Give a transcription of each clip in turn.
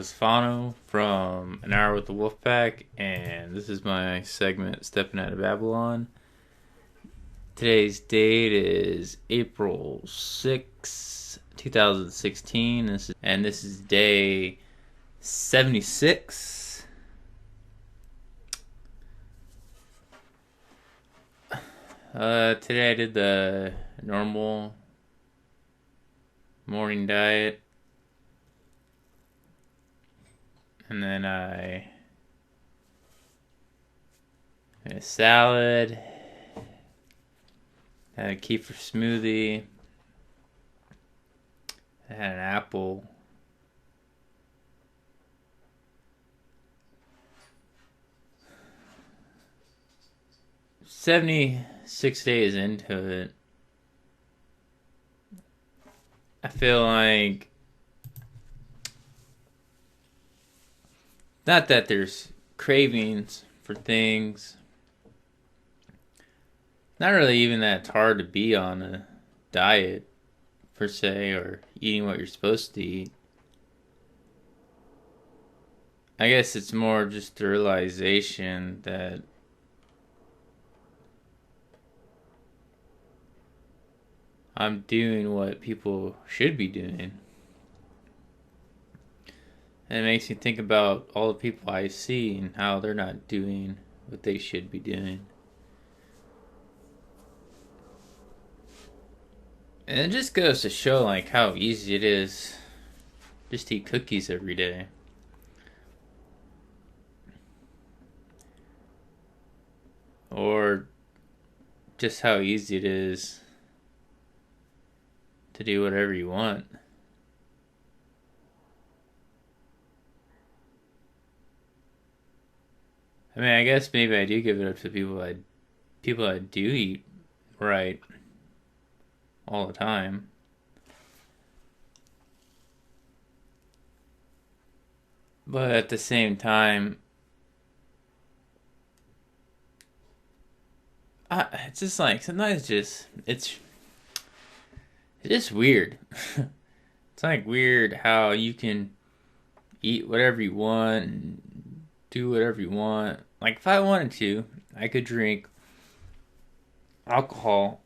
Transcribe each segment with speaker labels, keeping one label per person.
Speaker 1: is Fano from An Hour with the Wolfpack, and this is my segment, Steppin' Out of Babylon. Today's date is April 6, 2016, this is day 76. Today I did the normal morning diet. And then I had a salad, had a kefir smoothie, I had an apple. "76 days into it, I feel like, not that there's cravings for things. Not really even that it's hard to be on a diet, per se, or eating what you're supposed to eat. I guess it's more just the realization that I'm doing what people should be doing. And it makes me think about all the people I see and how they're not doing what they should be doing. And it just goes to show like how easy it is just to eat cookies every day. Or just how easy it is to do whatever you want. I mean, I guess maybe I do give it up to people that do eat right all the time. But at the same time, it's just like sometimes it's just weird. It's like weird how you can eat whatever you want and do whatever you want. Like if I wanted to, I could drink alcohol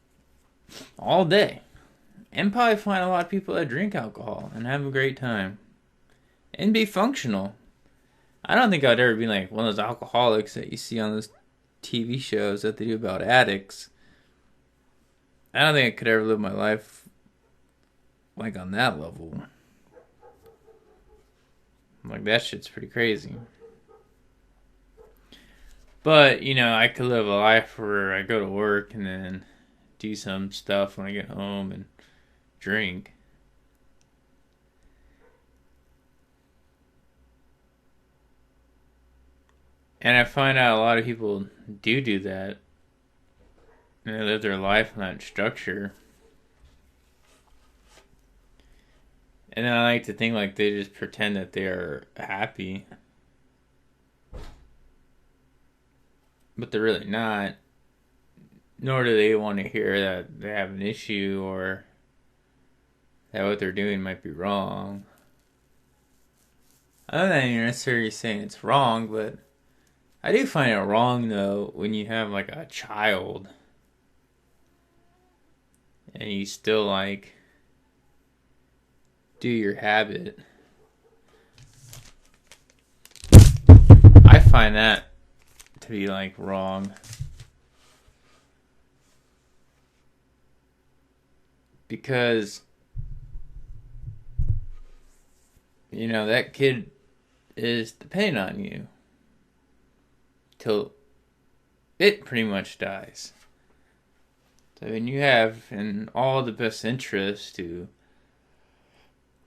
Speaker 1: all day and probably find a lot of people that drink alcohol and have a great time and be functional. I don't think I'd ever be like one of those alcoholics that you see on those TV shows that they do about addicts. I don't think I could ever live my life like on that level. Like that shit's pretty crazy. But, I could live a life where I go to work and then do some stuff when I get home and drink. And I find out a lot of people do that. And they live their life in that structure. And then I like to think like they just pretend that they're happy. But they're really not. Nor do they want to hear that they have an issue or that what they're doing might be wrong. I'm not even necessarily saying it's wrong, but I do find it wrong though when you have like a child and you still like do your habit. I find that to be like wrong. Because that kid is depending on you till it pretty much dies. So you have in all the best interest to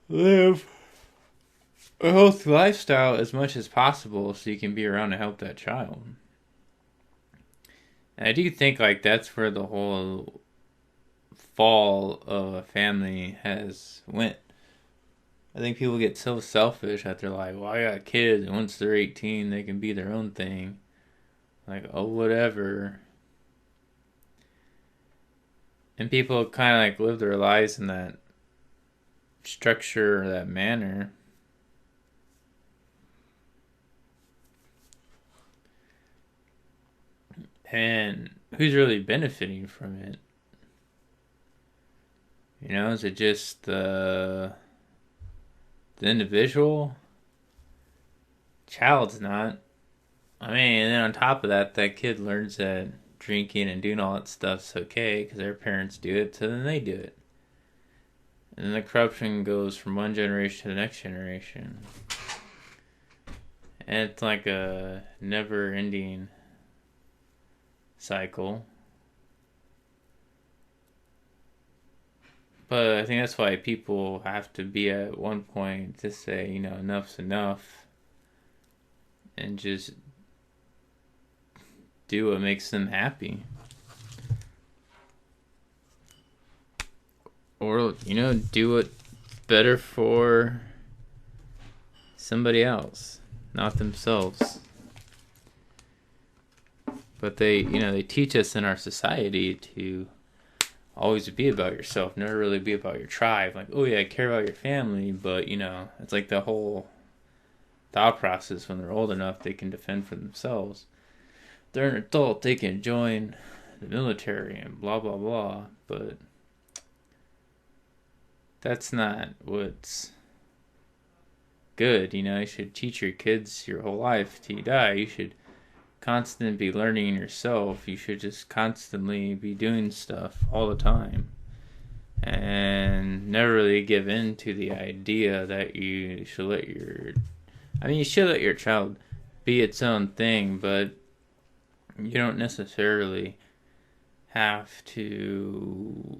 Speaker 1: live a healthy lifestyle as much as possible so you can be around to help that child. And I do think like that's where the whole fall of a family has went. I think people get so selfish that they're like, well, I got kids, and once they're 18, they can be their own thing. Like, oh, whatever. And people kind of like live their lives in that structure or that manner. And who's really benefiting from it? You know, is it just the individual? Child's not. I mean, and then on top of that, that kid learns that drinking and doing all that stuff's okay because their parents do it, so then they do it. And then the corruption goes from one generation to the next generation. And it's like a never ending cycle. But I think that's why people have to be at one point to say, you know, enough's enough and just do what makes them happy. Or, you know, do it better for somebody else, not themselves. But they teach us in our society to always be about yourself, never really be about your tribe. Like, oh yeah, I care about your family, but, you know, it's like the whole thought process when they're old enough, they can defend for themselves. They're an adult, they can join the military and blah, blah, blah, but that's not what's good. You know, you should teach your kids your whole life till you die. You should constantly be learning yourself. You should just constantly be doing stuff all the time and never really give in to the idea that you should let you should let your child be its own thing, but you don't necessarily have to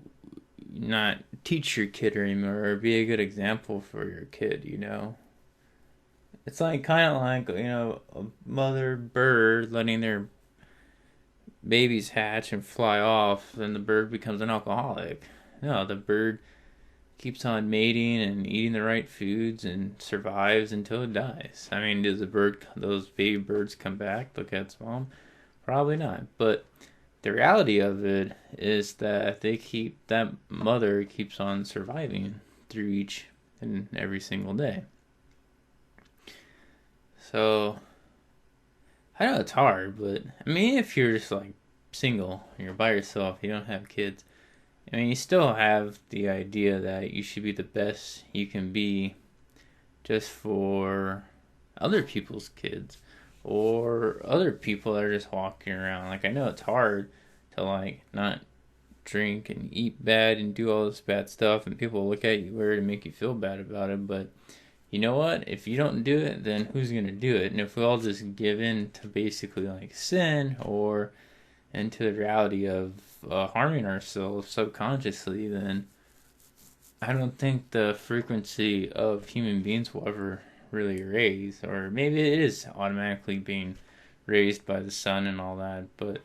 Speaker 1: not teach your kid anymore or be a good example for your kid, you know? It's like kind of like, you know, a mother bird letting their babies hatch and fly off, then the bird becomes an alcoholic. No, the bird keeps on mating and eating the right foods and survives until it dies. I mean, does those baby birds come back, look at its mom? Probably not. But the reality of it is that that mother keeps on surviving through each and every single day. So, I know it's hard, but I mean, if you're just like single, and you're by yourself, you don't have kids, I mean, you still have the idea that you should be the best you can be just for other people's kids or other people that are just walking around. Like, I know it's hard to like not drink and eat bad and do all this bad stuff, and people look at you weird and make you feel bad about it, but you know what? If you don't do it, then who's going to do it? And if we all just give in to basically like sin or into the reality of harming ourselves subconsciously, then I don't think the frequency of human beings will ever really raise. Or maybe it is automatically being raised by the sun and all that, but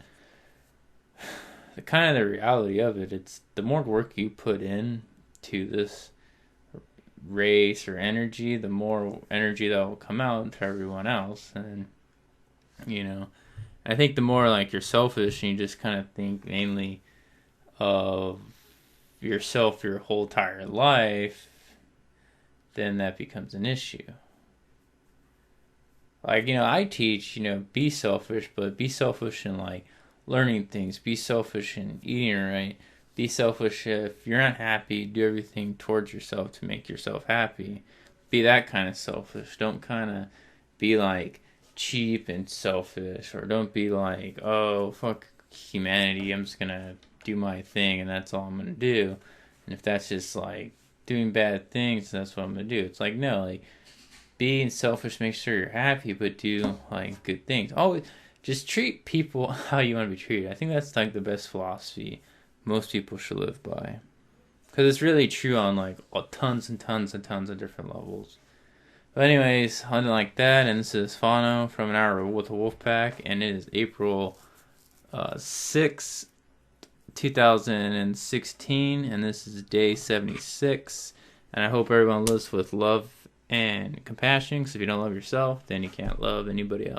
Speaker 1: the kind of the reality of it, it's the more work you put in to this race or energy, the more energy that will come out to everyone else. And you know, I think the more like you're selfish and you just kind of think mainly of yourself your whole entire life, then that becomes an issue. Like, you know, I teach, you know, be selfish, but be selfish in like learning things, be selfish in eating right. Be selfish if you're not happy. Do everything towards yourself to make yourself happy. Be that kind of selfish. Don't kind of be like cheap and selfish. Or don't be like, oh, fuck humanity. I'm just going to do my thing and that's all I'm going to do. And if that's just like doing bad things, that's what I'm going to do. It's like, no, like being selfish makes sure you're happy, but do like good things. Always just treat people how you want to be treated. I think that's like the best philosophy most people should live by, because it's really true on like tons and tons and tons of different levels. But anyways, something like that, and this is Fano from An Hour with the Wolfpack, and it is April 6th, 2016, and this is day 76, and I hope everyone lives with love and compassion, because if you don't love yourself, then you can't love anybody else.